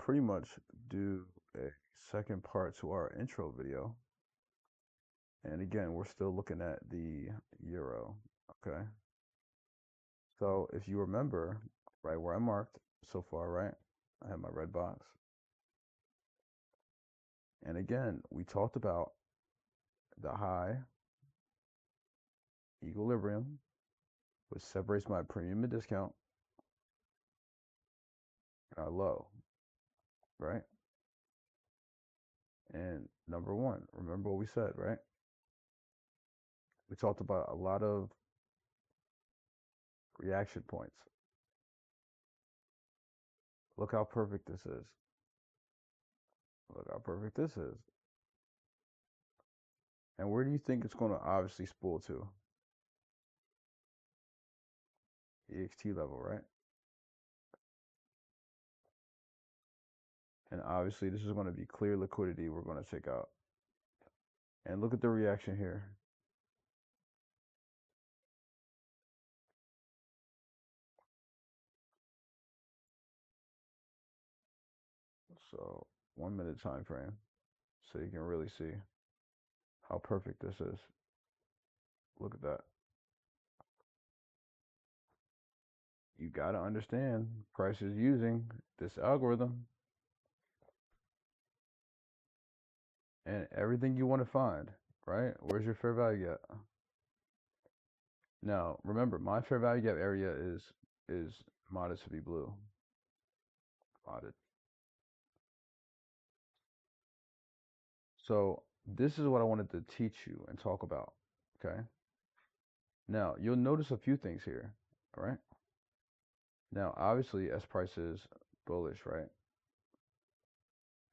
pretty much do a second part to our intro video. And again, we're still looking at the euro, okay? So if you remember, right where I marked so far, right? I have my red box. And again, we talked about the high equilibrium, which separates my premium and discount, and our low, right? And number one, remember what we said, right? We talked about a lot of reaction points. Look how perfect this is. Look how perfect this is. And where do you think it's going to obviously spool to? EXT level, right? And obviously this is going to be clear liquidity we're going to take out. And look at the reaction here. So 1 minute time frame, so you can really see how perfect this is. Look at that. You got to understand price is using this algorithm and everything you want to find, right? Where's your fair value gap? Now, remember, my fair value gap area is modded to be blue. Modded. So this is what I wanted to teach you and talk about, okay? Now, you'll notice a few things here, all right? Now, obviously, as price is bullish, right?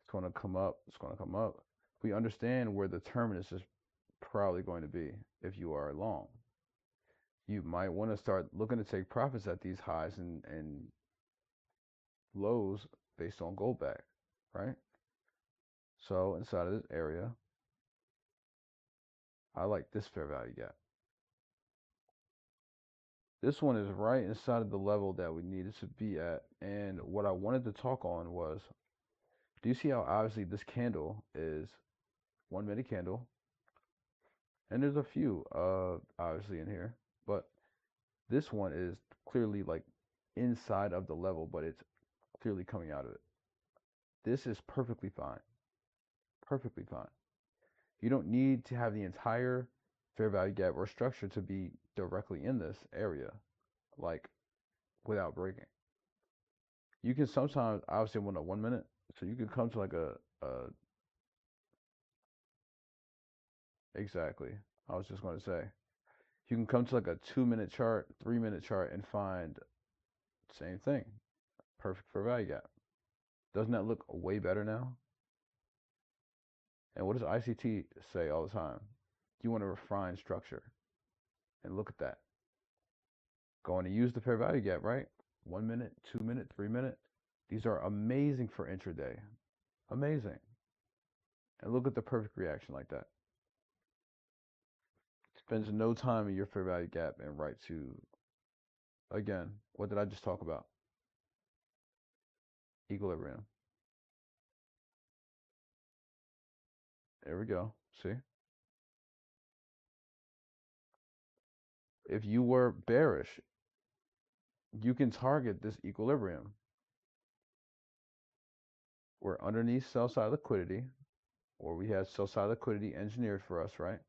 It's going to come up. It's going to come up. We understand where the terminus is probably going to be if you are long. You might want to start looking to take profits at these highs and lows based on Goldbach, right? So inside of this area, I like this fair value gap. This one is right inside of the level that we needed to be at. And what I wanted to talk on was, do you see how obviously this candle is 1 minute candle? And there's a few obviously in here, but this one is clearly like inside of the level, but it's clearly coming out of it. This is perfectly fine. Perfectly fine. You don't need to have the entire fair value gap or structure to be directly in this area, like without breaking. You can sometimes obviously want a 1 minute, so you can come to like a exactly. I was just going to say, you can come to like a 2 minute chart, 3 minute chart, and find same thing, perfect fair value gap. Doesn't that look way better now? And what does ICT say all the time? You want to refine structure, and look at that. Going to use the fair value gap, right? 1 minute, 2 minute, 3 minute. These are amazing for intraday. Amazing. And look at the perfect reaction like that. Spends no time in your fair value gap and right to, again, what did I just talk about? Equilibrium. There we go. See? If you were bearish, you can target this equilibrium. We're underneath sell side liquidity, or we have sell side liquidity engineered for us, right?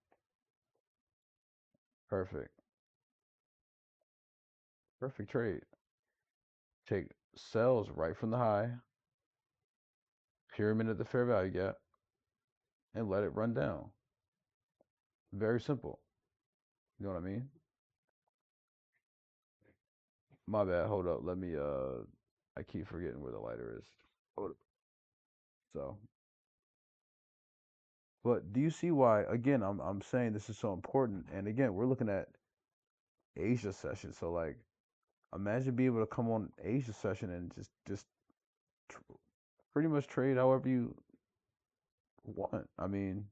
Perfect. Perfect trade. Take sells right from the high, pyramid at the fair value gap, and let it run down. Very simple. You know what I mean? My bad. Hold up. Let me I keep forgetting where the lighter is. Hold up. So, but do you see why again I'm saying this is so important? And again, we're looking at Asia session. So like imagine being able to come on Asia session and just pretty much trade however you want. I mean,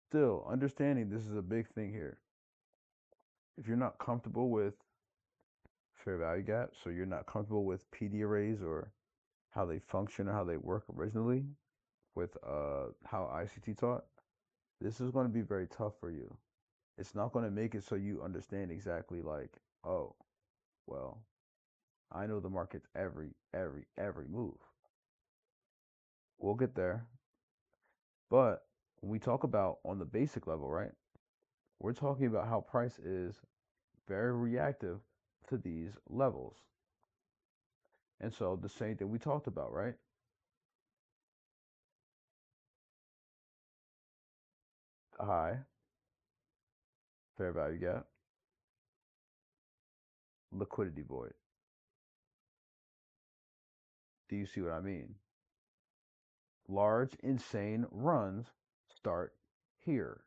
still understanding this is a big thing here. If you're not comfortable with fair value gap, so you're not comfortable with PD arrays or how they function or how they work originally with how ICT taught, this is going to be very tough for you. It's not going to make it so you understand exactly like, oh, well, I know the market's every move. We'll get there. But when we talk about on the basic level, right? We're talking about how price is very reactive to these levels. And so the same thing we talked about, right? The high, fair value gap, liquidity void. Do you see what I mean? Large, insane runs start here.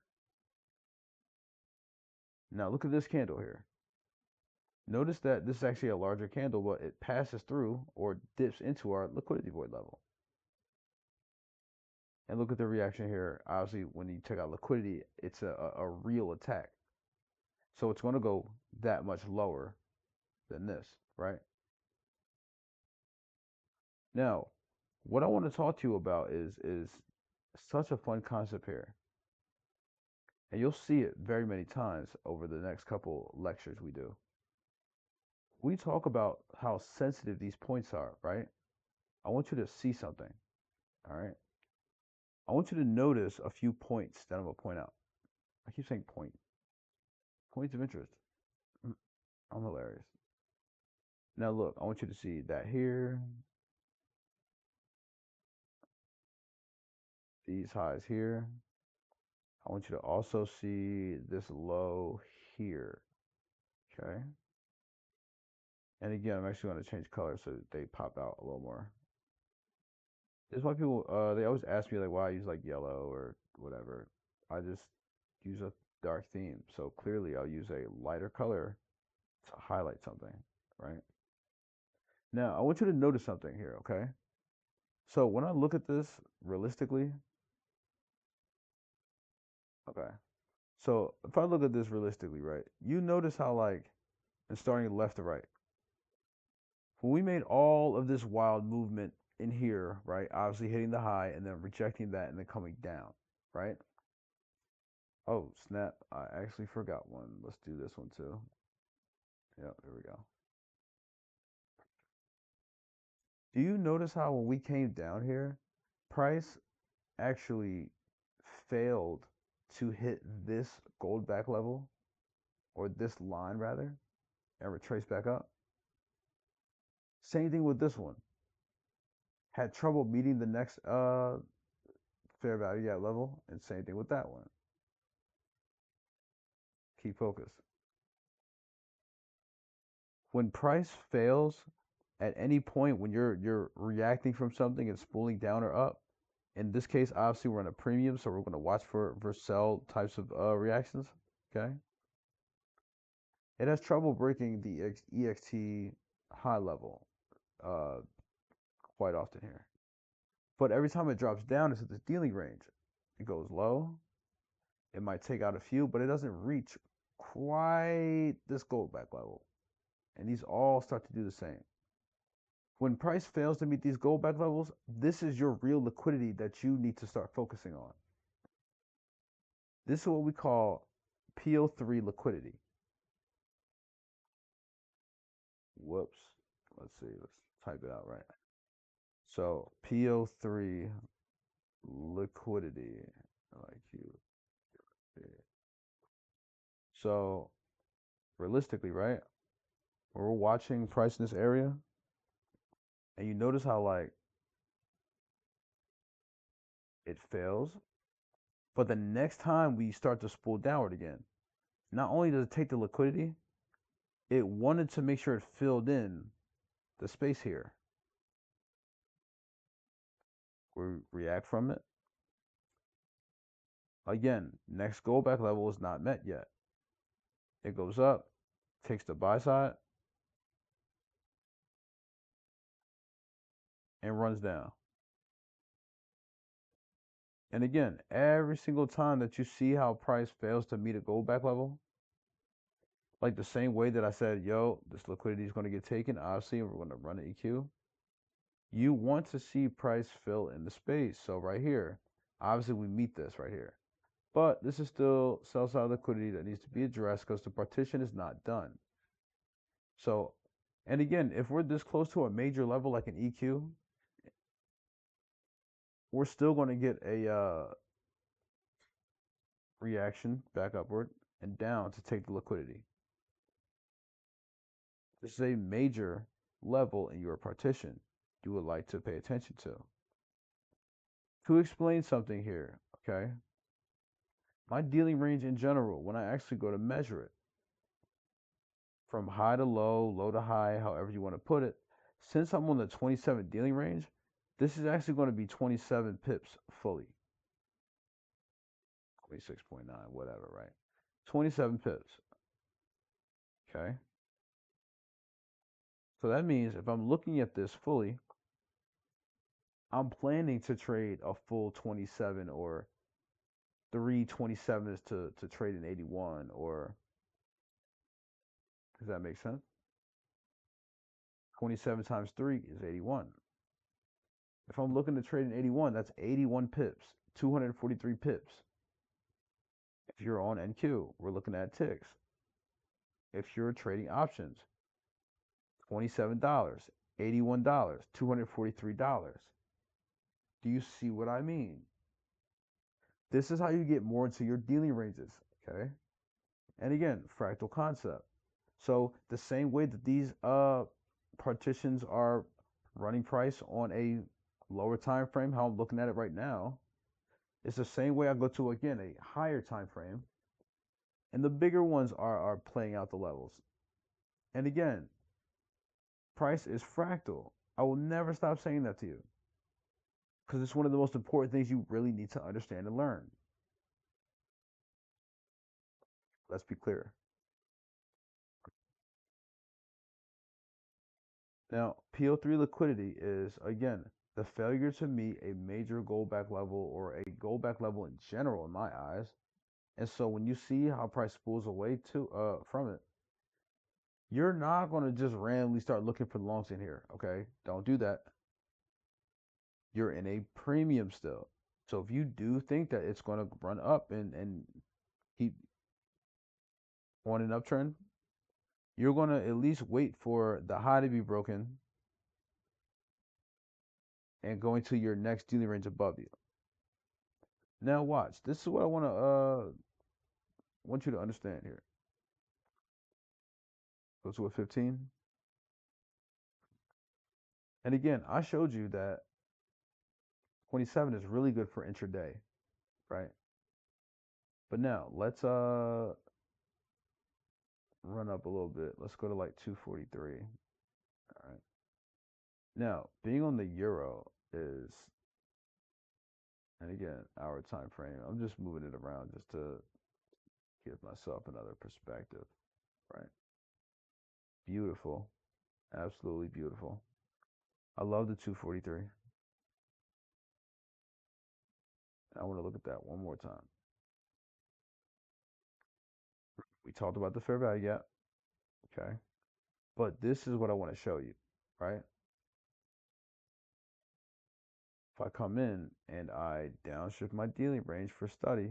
Now look at this candle here. Notice that this is actually a larger candle, but it passes through or dips into our liquidity void level. And look at the reaction here. Obviously, when you take out liquidity, it's a real attack. So it's going to go that much lower than this, right? Now, what I want to talk to you about is such a fun concept here. And you'll see it very many times over the next couple lectures we do. We talk about how sensitive these points are, right? I want you to see something, all right? I want you to notice a few points that I'm going to point out. I keep saying point. Points of interest. I'm hilarious. Now look, I want you to see that here, these highs here. I want you to also see this low here, okay? And again, I'm actually going to change color so they pop out a little more. This is why people, they always ask me like why I use like yellow or whatever. I just use a dark theme. So clearly I'll use a lighter color to highlight something, right? Now, I want you to notice something here, okay? So when I look at this realistically, okay. So if I look at this realistically, right, you notice how like, and starting left to right, when we made all of this wild movement in here, right, obviously hitting the high and then rejecting that and then coming down, right? Oh, snap. I actually forgot one. Let's do this one too. Yep, there we go. Do you notice how when we came down here, price actually failed to hit this Goldbach level, or this line rather, and retrace back up? Same thing with this one. Had trouble meeting the next fair value gap level, and same thing with that one. Keep focus. When price fails at any point when you're reacting from something and spooling down or up, in this case, obviously we're on a premium, so we're going to watch for sell types of reactions. Okay, it has trouble breaking the EXT high level uh, quite often here, but every time it drops down into this dealing range, it goes low. It might take out a few, but it doesn't reach quite this Goldbach level, and these all start to do the same. When price fails to meet these Goldbach levels, this is your real liquidity that you need to start focusing on. This is what we call Po3 liquidity. Whoops. Let's see. Let's type it out right. So Po3 liquidity. Like you. So realistically, right? When we're watching price in this area, and you notice how like it fails, but the next time we start to spool downward again, not only does it take the liquidity, it wanted to make sure it filled in the space here. We react from it. Again, next Goldbach level is not met yet. It goes up, takes the buy side, and runs down. And again, every single time that you see how price fails to meet a Goldbach level, like the same way that I said, yo, this liquidity is going to get taken, obviously, and we're going to run an EQ. You want to see price fill in the space. So right here, obviously we meet this right here. But this is still sell side liquidity that needs to be addressed because the partition is not done. So, and again, if we're this close to a major level like an EQ, we're still going to get a reaction back upward and down to take the liquidity. This is a major level in your partition you would like to pay attention to. To explain something here, okay? My dealing range in general, when I actually go to measure it, from high to low, low to high, however you want to put it, since I'm on the 27 dealing range, this is actually going to be 27 pips fully. 26.9, whatever, right? 27 pips. Okay. So that means if I'm looking at this fully, I'm planning to trade a full 27 or 3 27s to trade an 81, or does that make sense? 27 times 3 is 81. If I'm looking to trade an 81, that's 81 pips, 243 pips. If you're on NQ, we're looking at ticks. If you're trading options, $27, $81, $243. Do you see what I mean? This is how you get more into your dealing ranges, okay? And again, fractal concept. So the same way that these partitions are running price on a lower time frame, how I'm looking at it right now, it's the same way I go to, again, a higher time frame, and the bigger ones are playing out the levels. And again, price is fractal. I will never stop saying that to you because it's one of the most important things you really need to understand and learn. Let's be clear. Now, PO3 liquidity is, again, the failure to meet a major Goldbach level or a Goldbach level in general, in my eyes. And so when you see how price spools away from it, you're not going to just randomly start looking for longs in here, okay? Don't do that. You're in a premium still. So if you do think that it's going to run up and keep on an uptrend, you're going to at least wait for the high to be broken and going to your next dealing range above you. Now watch. This is what I want you to understand here. Go to a 15. And again, I showed you that 27 is really good for intraday, right? But now let's run up a little bit. Let's go to like 243. All right. Now, being on the euro is, and again, our time frame. I'm just moving it around just to give myself another perspective, right? Beautiful. Absolutely beautiful. I love the 243. I want to look at that one more time. We talked about the fair value gap, okay? But this is what I want to show you, right? If I come in and I downshift my dealing range for study,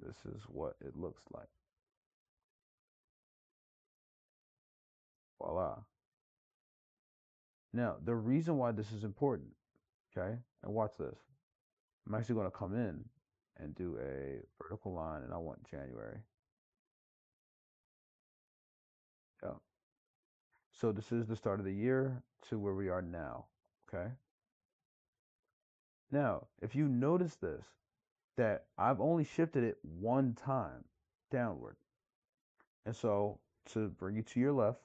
this is what it looks like. Voila. Now, the reason why this is important, okay, and watch this. I'm actually going to come in and do a vertical line, and I want January. Yeah. So this is the start of the year to where we are now, okay? Now, if you notice this, that I've only shifted it one time downward. And so to bring you to your left,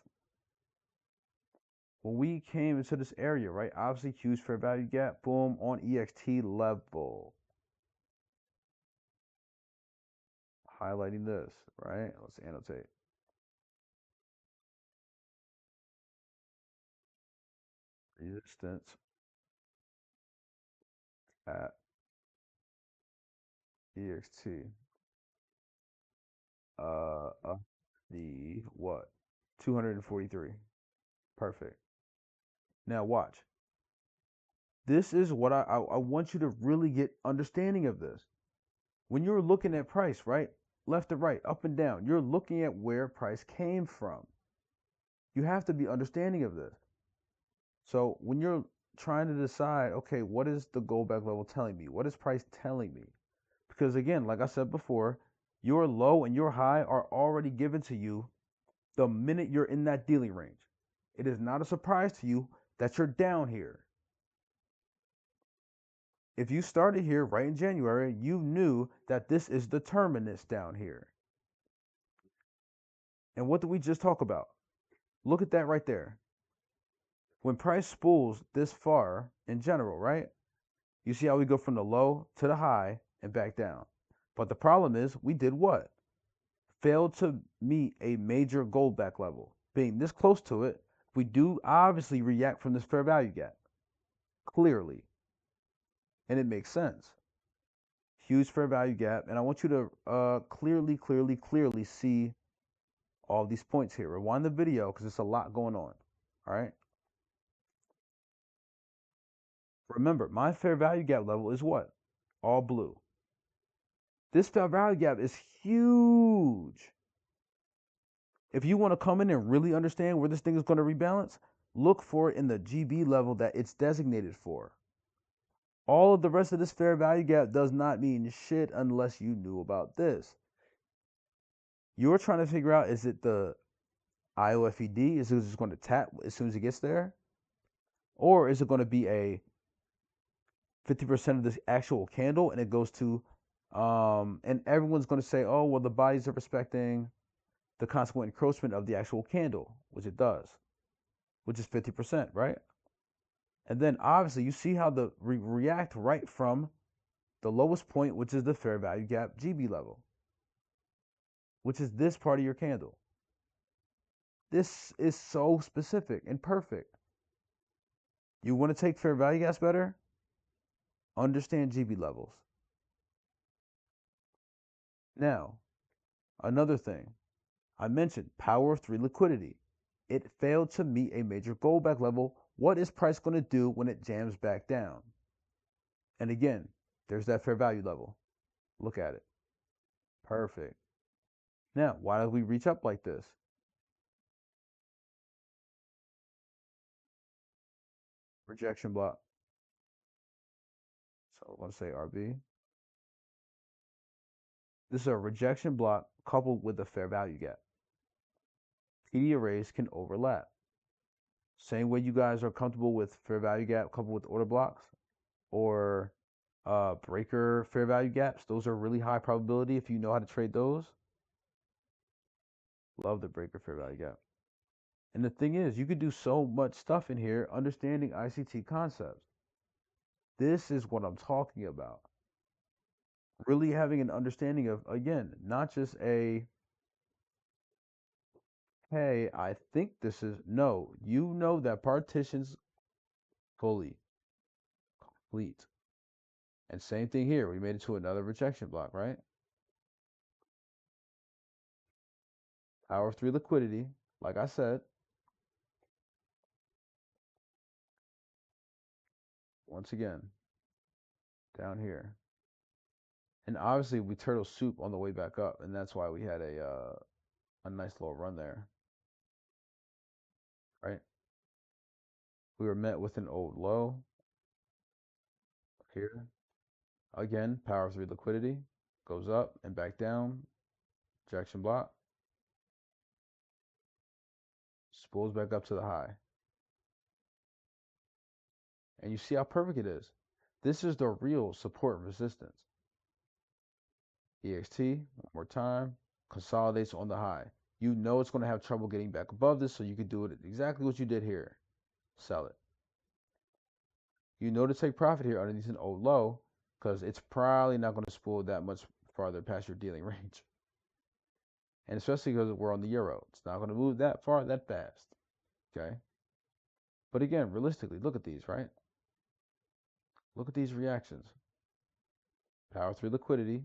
when we came into this area, right, obviously huge fair value gap, boom, on EXT level. Highlighting this, right? Let's annotate. Resistance at EXT. The what? 243. Perfect. Now watch. This is what I want you to really get understanding of this. When you're looking at price, right? Left to right, up and down, you're looking at where price came from. You have to be understanding of this. So when you're trying to decide, okay, what is the Goldbach level telling me? What is price telling me? Because again, like I said before, your low and your high are already given to you the minute you're in that dealing range. It is not a surprise to you that you're down here. If you started here right in January, you knew that this is the terminus down here. And what did we just talk about? Look at that right there. When price spools this far in general, right? You see how we go from the low to the high and back down. But the problem is we did what? Failed to meet a major Goldbach level. Being this close to it, we do obviously react from this fair value gap. Clearly. And it makes sense. Huge fair value gap. And I want you to clearly see all these points here. Rewind the video because there's a lot going on. All right. Remember, my fair value gap level is what? All blue. This fair value gap is huge. If you want to come in and really understand where this thing is going to rebalance, look for it in the GB level that it's designated for. All of the rest of this fair value gap does not mean shit unless you knew about this. You're trying to figure out, is it the IOFED? Is it just going to tap as soon as it gets there? Or is it going to be a 50% of this actual candle and it goes to, and everyone's going to say, oh, well, the bodies are respecting the consequent encroachment of the actual candle, which it does, which is 50%, right? And then obviously you see how the react right from the lowest point, which is the fair value gap GB level, which is this part of your candle. This is so specific and perfect. You want to take fair value gaps better? Understand GB levels. Now, another thing. I mentioned power of 3 liquidity. It failed to meet a major Goldbach level. What is price going to do when it jams back down? And again, there's that fair value level. Look at it. Perfect. Now, why did we reach up like this? Rejection block. So I'm going to say RB. This is a rejection block coupled with a fair value gap. PD arrays can overlap. Same way you guys are comfortable with fair value gap coupled with order blocks or breaker fair value gaps. Those are really high probability if you know how to trade those. Love the breaker fair value gap. And the thing is, you could do so much stuff in here understanding ICT concepts. This is what I'm talking about. Really having an understanding of, again, not just a, hey, I think this is, no, you know that partitions fully complete. And same thing here. We made it to another rejection block, right? Power of 3 liquidity, like I said. Once again, down here. And obviously we turtle soup on the way back up, and that's why we had a nice little run there. Right? We were met with an old low here. Again, power of 3 liquidity goes up and back down. Rejection block. Spools back up to the high. And you see how perfect it is. This is the real support and resistance. EXT, one more time, consolidates on the high. You know it's going to have trouble getting back above this, so you can do it exactly what you did here. Sell it. You know to take profit here underneath an old low because it's probably not going to spool that much farther past your dealing range. And especially because we're on the euro. It's not going to move that far that fast. Okay? But again, realistically, look at these, right? Look at these reactions. Power 3 liquidity,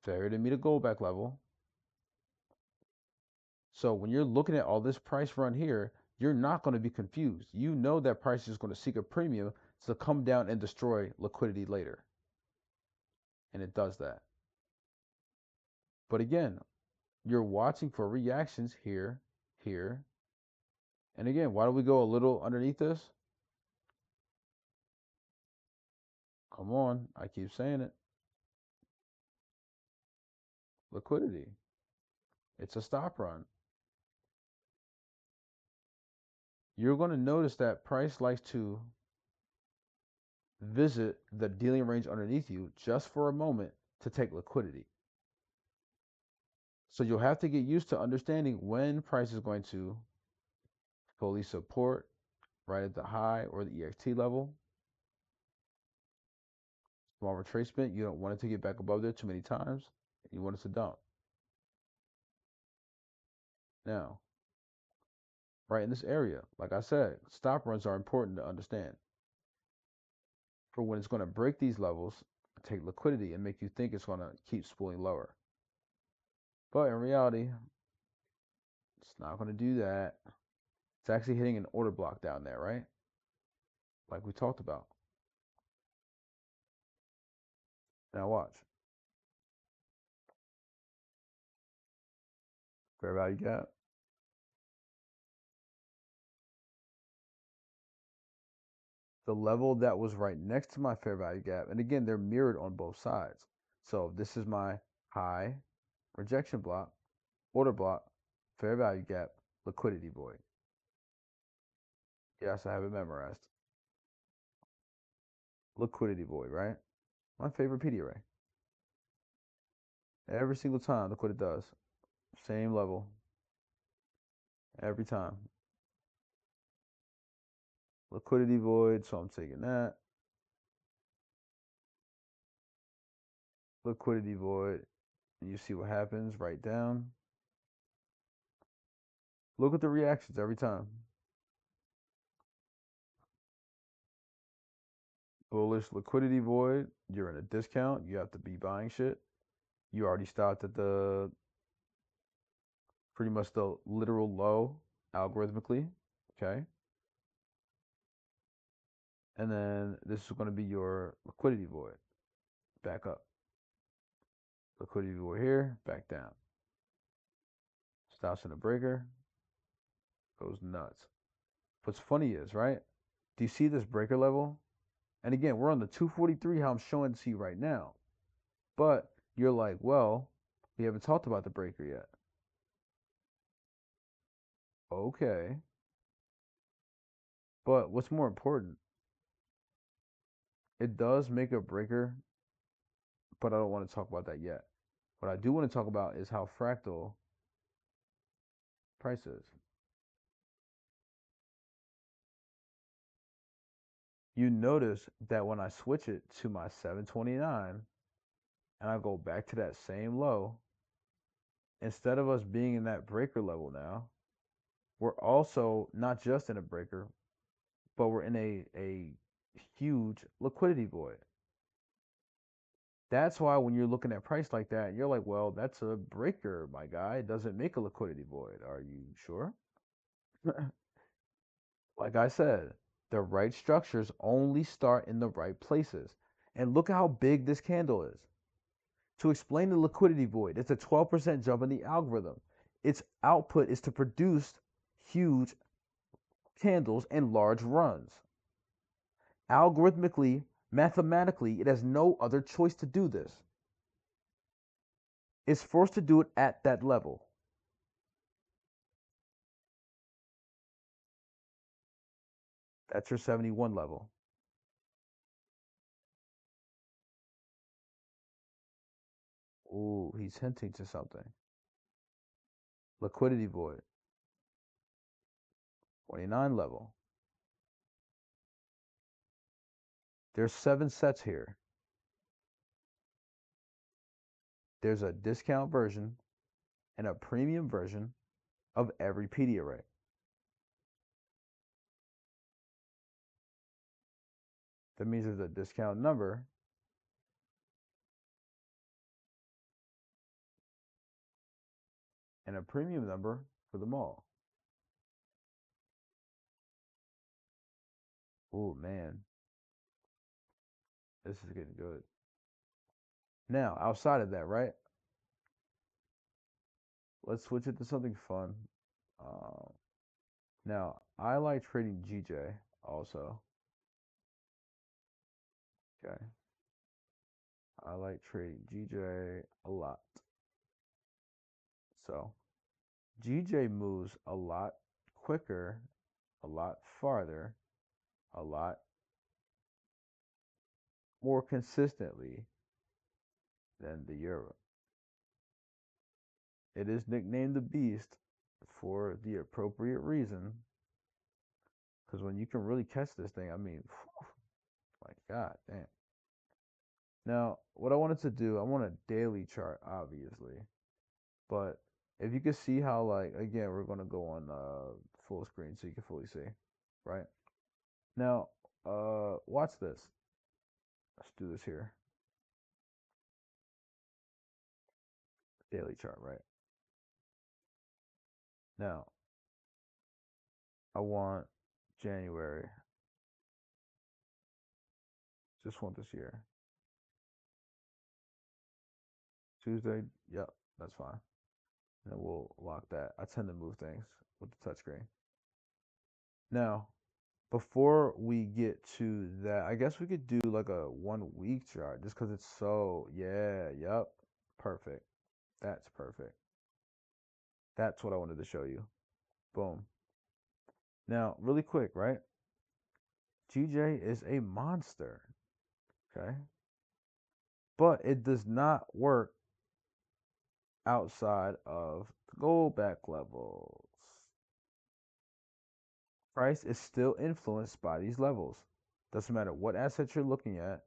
failure to meet a Goldbach level. So when you're looking at all this price run here, you're not going to be confused. You know that price is going to seek a premium to come down and destroy liquidity later. And it does that. But again, you're watching for reactions here, here. And again, why do we go a little underneath this? Come on, I keep saying it. Liquidity. It's a stop run. You're going to notice that price likes to visit the dealing range underneath you just for a moment to take liquidity. So you'll have to get used to understanding when price is going to fully support right at the high or the EXT level. Small retracement, you don't want it to get back above there too many times. You want it to dump. Now, right in this area, like I said, stop runs are important to understand. For when it's going to break these levels, take liquidity and make you think it's going to keep spooling lower. But in reality, it's not going to do that. It's actually hitting an order block down there, right? Like we talked about. Now watch. Fair value gap. The level that was right next to my fair value gap, and again, they're mirrored on both sides. So this is my high, rejection block, order block, fair value gap, liquidity void. Yes, I have it memorized. Liquidity void, right? My favorite PD array. Every single time, look what it does. Same level. Every time. Liquidity void, so I'm taking that. Liquidity void. You see what happens, right down. Look at the reactions every time. Bullish liquidity void, you're in a discount, you have to be buying shit. You already stopped at the pretty much the literal low algorithmically, okay? And then this is going to be your liquidity void. Back up. Liquidity void here, back down. Stops in a breaker, goes nuts. What's funny is, right? Do you see this breaker level? And again, we're on the 243, how I'm showing to you right now. But you're like, well, we haven't talked about the breaker yet. Okay. But what's more important, it does make a breaker, but I don't want to talk about that yet. What I do want to talk about is how fractal price is. You notice that when I switch it to my 729 and I go back to that same low, instead of us being in that breaker level now, we're also not just in a breaker, but we're in a huge liquidity void. That's why when you're looking at price like that, you're like, well, that's a breaker, my guy. It doesn't make a liquidity void. Are you sure? Like I said, the right structures only start in the right places. And look at how big this candle is. To explain the liquidity void, it's a 12% jump in the algorithm. Its output is to produce huge candles and large runs. Algorithmically, mathematically, it has no other choice to do this. It's forced to do it at that level. That's your 71 level. Ooh, he's hinting to something. Liquidity void. 29 level. There's 7 sets here. There's a discount version and a premium version of every PD array. That means there's a discount number and a premium number for them all. Oh man, This is getting good. Now, outside of that, right? Let's switch it to something fun. Um, Now, I like trading GJ also. Okay. I like trading GJ a lot. So, GJ moves a lot quicker, a lot farther, a lot more consistently than the euro. It is nicknamed the Beast for the appropriate reason. Because when you can really catch this thing, I mean, my God, damn. Now, what I wanted to do, I want a daily chart, obviously. But if you can see how, like, again, we're going to go on full screen so you can fully see, right? Now, watch this. Let's do this here. Daily chart, right? Now, I want January. Just want this year. Tuesday, yep, that's fine. And then we'll lock that. I tend to move things with the touchscreen. Now, before we get to that, I guess we could do like a 1 week chart just because it's so, yeah, yep, perfect. That's perfect. That's what I wanted to show you. Boom. Now, really quick, right? GJ is a monster, okay? But it does not work outside of the Goldbach levels. Price is still influenced by these levels. Doesn't matter what asset you're looking at,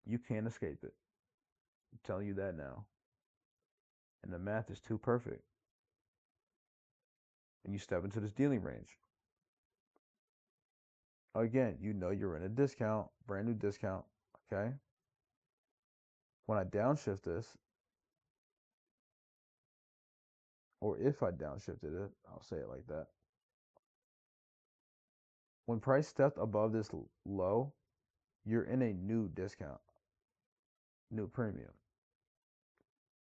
you can't escape it. I'm telling you that now. And the math is too perfect. And you step into this dealing range. Again, you know you're in a discount, brand new discount, okay? When I downshift this, or if I downshifted it, I'll say it like that. When price stepped above this low, you're in a new discount, new premium.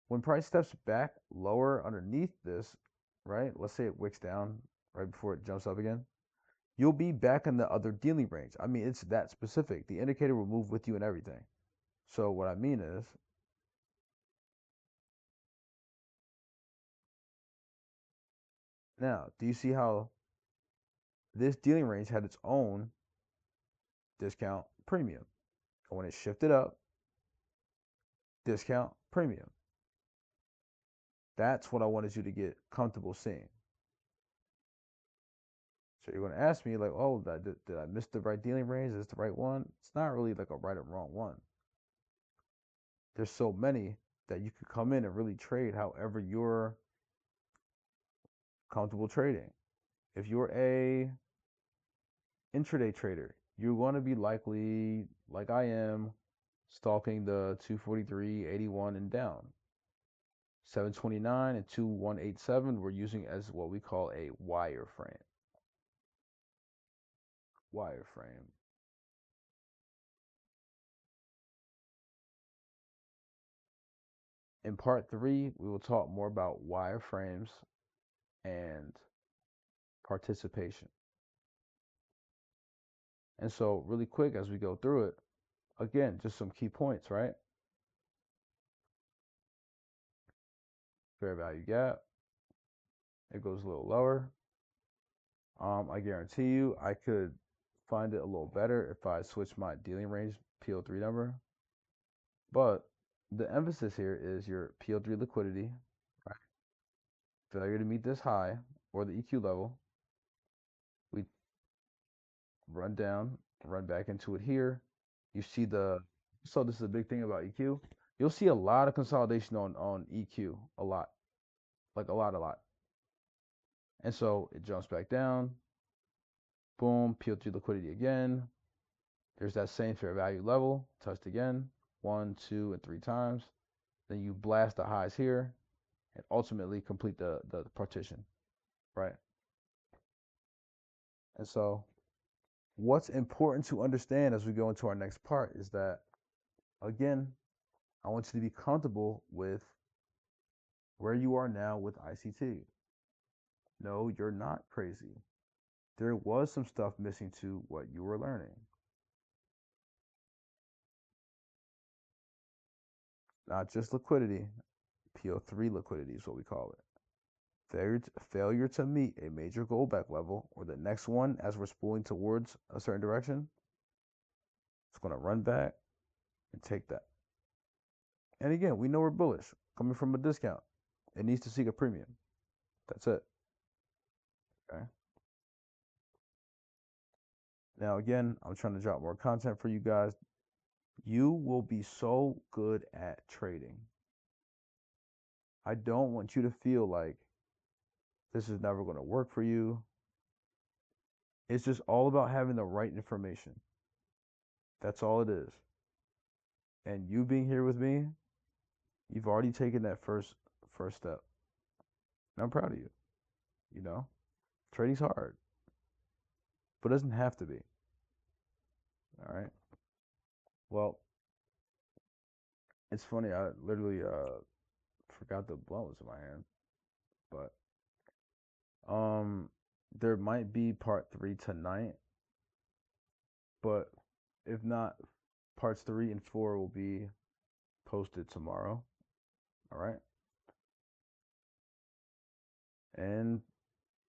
When price steps back lower underneath this, right? Let's say it wicks down right before it jumps up again. You'll be back in the other dealing range. I mean, it's that specific. The indicator will move with you and everything. So what I mean is, now, do you see how this dealing range had its own discount premium? And when it shifted up, discount premium. That's what I wanted you to get comfortable seeing. So you're going to ask me, like, oh, did I miss the right dealing range? Is this the right one? It's not really like a right or wrong one. There's so many that you could come in and really trade however you're comfortable trading. If you're a intraday trader, you're going to be likely, like I am, stalking the 243.81 and down. 729 and 2187 we're using as what we call a wireframe. Wireframe. In part 3, we will talk more about wireframes and participation. And so, really quick as we go through it, again, just some key points, right? Fair value gap. It goes a little lower. I guarantee you I could find it a little better if I switch my dealing range PO3 number. But the emphasis here is your PO3 liquidity, right? Failure to meet this high or the EQ level. We run down, run back into it here. You see so this is a big thing about EQ. You'll see a lot of consolidation on EQ, a lot, like a lot. And so it jumps back down, boom, PO3 liquidity again. There's that same fair value level, touched again, 1, 2, and 3 times. Then you blast the highs here and ultimately complete the partition, right? And so what's important to understand as we go into our next part is that, again, I want you to be comfortable with where you are now with ICT. No, you're not crazy. There was some stuff missing to what you were learning. Not just liquidity, Po3 liquidity is what we call it. Failure to meet a major Goldbach level or the next one as we're spooling towards a certain direction, it's going to run back and take that. And again, we know we're bullish coming from a discount. It needs to seek a premium. That's it. Okay. Now, again, I'm trying to drop more content for you guys. You will be so good at trading. I don't want you to feel like this is never going to work for you. It's just all about having the right information. That's all it is. And you being here with me, you've already taken that first step. And I'm proud of you. You know, trading's hard, but it doesn't have to be. All right. Well, it's funny. I literally forgot the blunt was in my hand, but there might be part 3 tonight, but if not, parts 3 and 4 will be posted tomorrow. All right. And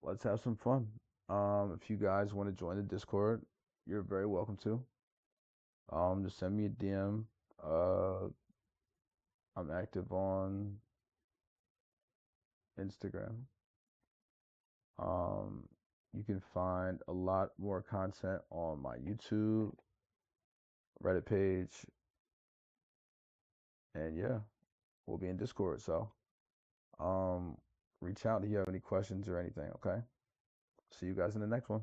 let's have some fun. If you guys want to join the Discord, you're very welcome to. Just send me a DM. I'm active on Instagram. You can find a lot more content on my YouTube, Reddit page, and yeah, we'll be in Discord. So, reach out if you have any questions or anything. Okay. See you guys in the next one.